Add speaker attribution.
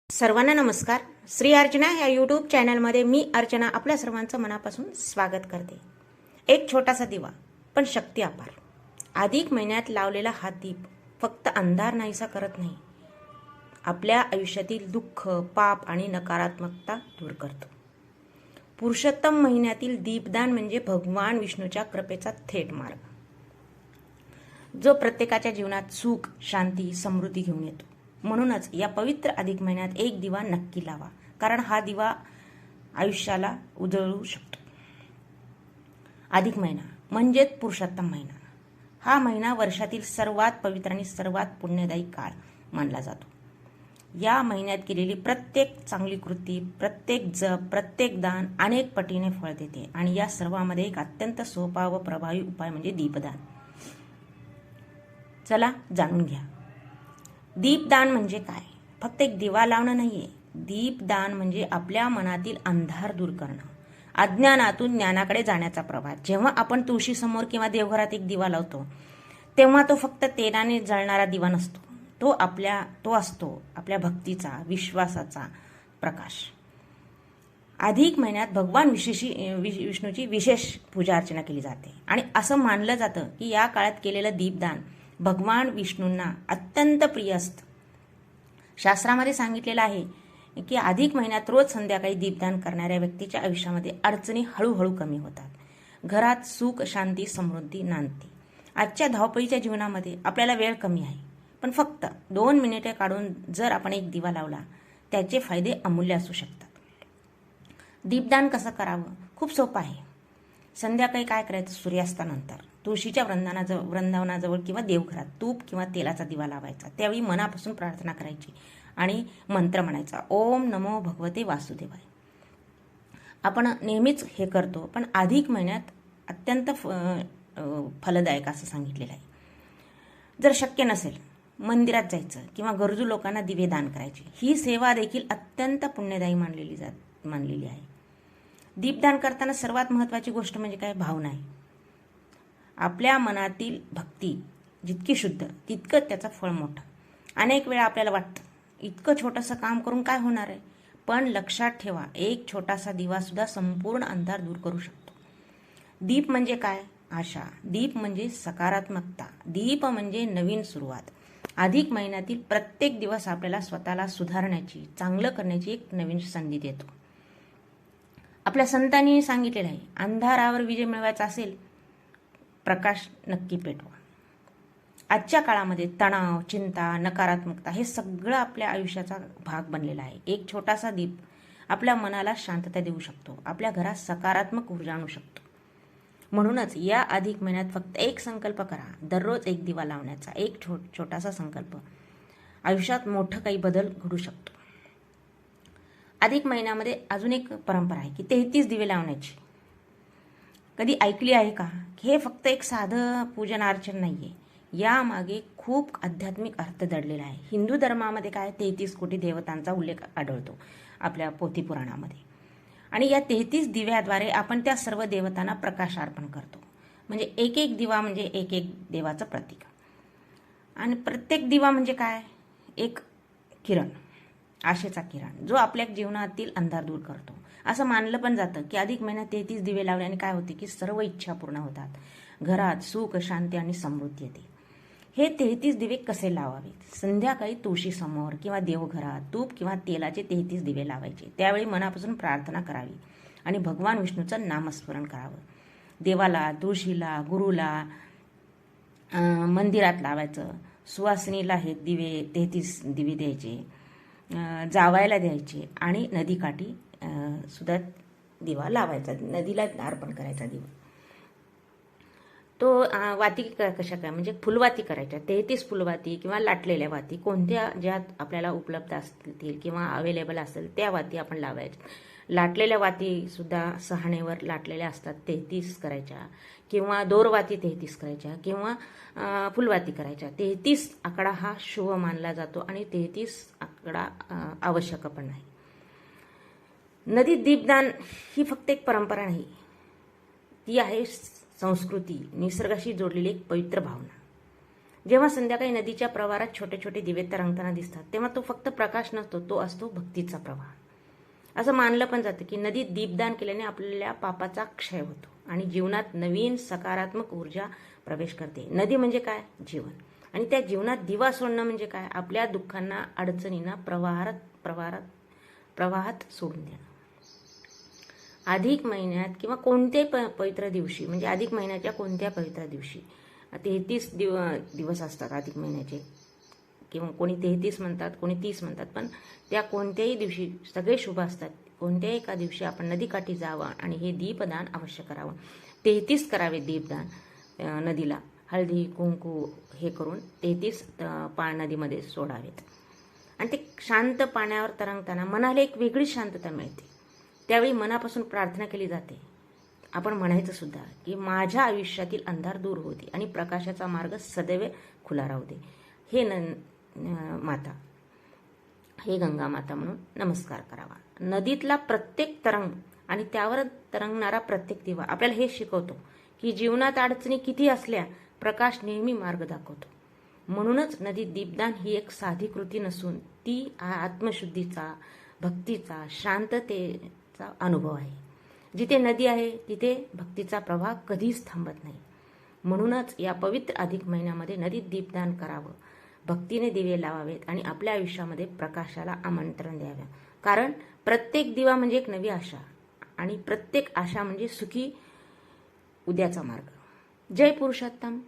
Speaker 1: सर्वांना नमस्कार. श्री अर्चना या यूट्यूब चॅनलमध्ये मी अर्चना आपल्या सर्वांचं मनापासून स्वागत करते. एक छोटासा दिवा पण शक्ती अपार. अधिक महिन्यात लावलेला हा दीप फक्त अंधार नाहीसा करत नाही, आपल्या आयुष्यातील दुःख, पाप आणि नकारात्मकता दूर करतो. पुरुषोत्तम महिन्यातील दीपदान म्हणजे भगवान विष्णूच्या कृपेचा थेट मार्ग, जो प्रत्येकाच्या जीवनात सुख, शांती, समृद्धी घेऊन येतो. म्हणूनच या पवित्र अधिक महिन्यात एक दिवा नक्की लावा, कारण हा दिवा आयुष्याला उजळू शकतो. अधिक महिना म्हणजेच पुरुषोत्तम महिना. हा महिना वर्षातील सर्वात पवित्र आणि सर्वात पुण्यदायी काळ मानला जातो. या महिन्यात केलेली प्रत्येक चांगली कृती, प्रत्येक जप, प्रत्येक दान अनेक पटीने फळ देते. आणि या सर्वांमध्ये एक अत्यंत सोपा व प्रभावी उपाय म्हणजे दीपदान. चला जाणून घ्या. दीपदान म्हणजे काय? फक्त एक दिवा लावणं नाहीये. दीपदान म्हणजे आपल्या मनातील अंधार दूर करणं, अज्ञानातून ज्ञानाकडे जाण्याचा प्रवास. जेव्हा आपण तुळशीसमोर किंवा देवघरात एक दिवा लावतो, तेव्हा तो फक्त तेलाने जळणारा दिवा नसतो. तो असतो आपल्या भक्तीचा, विश्वासाचा प्रकाश. अधिक महिन्यात भगवान विष्णूची विशेष पूजा अर्चना केली जाते आणि असं मानलं जातं की या काळात केलेलं दीपदान भगवान विष्णूंना अत्यंत प्रिय असतं. शास्त्रामध्ये सांगितलेलं आहे की अधिक महिन्यात रोज संध्याकाळी दीपदान करणाऱ्या व्यक्तीच्या आयुष्यामध्ये अडचणी हळूहळू कमी होतात, घरात सुख, शांती, समृद्धी नांदते. आजच्या धावपळीच्या जीवनामध्ये आपल्याला वेळ कमी आहे, पण फक्त 2 मिनिटे काढून जर आपण एक दिवा लावला, त्याचे फायदे अमूल्य असू शकतात. दीपदान कसं करावं? खूप सोपं आहे. संध्याकाळी काय करायचं? सूर्यास्तानंतर तुळशीच्या वृंदावनाजवळ किंवा देवघरात तूप किंवा तेलाचा दिवा लावायचा. त्यावेळी मनापासून प्रार्थना करायची आणि मंत्र म्हणायचा, ओम नमो भगवते वासुदेवाय. आपण नेहमीच हे करतो, पण अधिक महिन्यात अत्यंत फलदायक असं सांगितलेलं आहे. जर शक्य नसेल, मंदिरात जायचं किंवा गरजू लोकांना दिवे दान करायचे. ही सेवा देखील अत्यंत पुण्यदायी मानलेली आहे. दीपदान करताना सर्वात महत्त्वाची गोष्ट म्हणजे काय? भावना आहे. आपल्या मनातील भक्ती जितकी शुद्ध, तितकं त्याचं फळ मोठं. अनेक वेळा आपल्याला वाटतं इतकं छोटंसं काम करून काय होणार आहे, पण लक्षात ठेवा, एक छोटासा दिवा सुद्धा संपूर्ण अंधार दूर करू शकतो. दीप म्हणजे काय? आशा. दीप म्हणजे सकारात्मकता. दीप म्हणजे नवीन सुरुवात. अधिक महिन्यातील प्रत्येक दिवस आपल्याला स्वतःला सुधारण्याची, चांगलं करण्याची एक नवीन संधी देतो. आपल्या संतांनी सांगितलेलं आहे, अंधारावर विजय मिळवायचा असेल, प्रकाश नक्की पेटवा. आजच्या काळामध्ये तणाव, चिंता, नकारात्मकता हे सगळं आपल्या आयुष्याचा भाग बनलेला आहे. एक छोटासा दीप आपल्या मनाला शांतता देऊ शकतो, आपल्या घरात सकारात्मक ऊर्जा आणू शकतो. म्हणूनच या अधिक महिन्यात फक्त एक संकल्प करा, दररोज एक दिवा लावण्याचा. एक छोटासा संकल्प आयुष्यात मोठं काही बदल घडू शकतो. अधिक महिन्यामध्ये अजून एक परंपरा आहे की 33 दिवे लावण्याची. कधी ऐकली आहे का? हे फक्त एक साधं पूजन अर्चन नाहीये, यामागे खूप आध्यात्मिक अर्थ दडलेला आहे. हिंदू धर्मामध्ये काय 33 कोटी देवतांचा उल्लेख आढळतो आपल्या पोथी पुराणामध्ये. आणि या 33 दिव्याद्वारे आपण त्या सर्व देवतांना प्रकाश अर्पण करतो. म्हणजे एक एक दिवा म्हणजे एक एक देवाचं प्रतीक. आणि प्रत्येक दिवा म्हणजे काय? एक किरण, आशेचा किरण, जो आपल्या जीवनातील अंधार दूर करतो. असं मानलं पण जातं की अधिक महिन्यात 33 दिवे लावल्याने काय होते की सर्व इच्छा पूर्ण होतात, घरात सुख, शांती आणि समृद्धी येते. हे 33 दिवे कसे लावावे? संध्याकाळी तुळशीसमोर किंवा देवघरात तूप किंवा तेलाचे 33 दिवे लावायचे. त्यावेळी मनापासून प्रार्थना करावी आणि भगवान विष्णूचं नामस्मरण करावं. देवाला, तुळशीला, गुरुला, मंदिरात लावायचं. सुवासिनीला हे 33 दिवे द्यायचे, जावायला द्यायचे आणि नदीकाठी सुद्धा दिवा लावायचा, नदीला अर्पण करायचा दिवा. तो वाती कशा काय म्हणजे फुलवाती करायच्या, 33 फुलवाती किंवा लाटलेल्या वाती, कोणत्या ज्या आपल्याला उपलब्ध असतील किंवा अवेलेबल असेल त्या वाती आपण लावायच्या. लाटलेल्या वाती सुद्धा सहाणेवर लाटलेल्या असतात, 33 करायच्या, किंवा दोरवाती 33 करायच्या, किंवा फुलवाती करायच्या. 33 आकडा हा शुभ मानला जातो आणि 33 आकडा आवश्यक पण नाही. नदीत दीपदान ही फक्त एक परंपरा नाही, ती आहे संस्कृती, निसर्गाशी जोडलेली एक पवित्र भावना. जेव्हा संध्याकाळी नदीच्या प्रवाहात छोटे छोटे दिवे तरंगताना दिसतात तेव्हा तो फक्त प्रकाश नसतो, तो असतो भक्तीचा प्रवाह. असं मानलं पण जातं की नदीत दीपदान केल्याने आपल्या पापाचा क्षय होतो आणि जीवनात नवीन सकारात्मक ऊर्जा प्रवेश करते. नदी म्हणजे काय? जीवन. आणि त्या जीवनात दिवा सोडणं म्हणजे काय? आपल्या दुःखांना, अडचणींना प्रवाहात सोडून देणं. अधिक महिन्यात किंवा कोणत्याही पवित्र दिवशी, म्हणजे अधिक महिन्याच्या कोणत्या पवित्र दिवशी 33 दिवस असतात अधिक महिन्याचे, किंवा कोणी 33 म्हणतात, कोणी 30 म्हणतात, पण त्या कोणत्याही दिवशी सगळे शुभ असतात. कोणत्याही एका दिवशी आपण नदीकाठी जावं आणि हे दीपदान अवश्य करावं. 33 करावे दीपदान. नदीला हळदी कुंकू हे करून 33 नदीमध्ये सोडावेत. आणि ते शांत पाण्यावर तरंगताना मनाला एक वेगळीच शांतता मिळते. त्यावेळी मनापासून प्रार्थना केली जाते. आपण म्हणायचं सुद्धा की माझ्या आयुष्यातील अंधार दूर होऊ दे आणि प्रकाशाचा मार्ग सदैव खुला राहू दे. हे माता, हे गंगा माता म्हणून नमस्कार करावा. नदीतला प्रत्येक तरंग आणि त्यावर तरंगणारा प्रत्येक दिवा आपल्याला हे शिकवतो की जीवनात अडचणी किती असल्या प्रकाश नेहमी मार्ग दाखवतो. म्हणूनच नदीत दीपदान ही एक साधी कृती नसून ती आत्मशुद्धीचा, भक्तीचा, शांततेचा अनुभव आहे. जिथे नदी आहे तिथे भक्तीचा प्रवाह कधीच थांबत नाही. म्हणूनच या पवित्र अधिक महिन्यामध्ये नदीत दीपदान करावं, भक्तीने दिवे लावावेत आणि आपल्या आयुष्यामध्ये प्रकाशाला आमंत्रण द्यावे. कारण प्रत्येक दिवा म्हणजे एक नवी आशा आणि प्रत्येक आशा म्हणजे सुखी उद्याचा मार्ग. जय पुरुषोत्तम.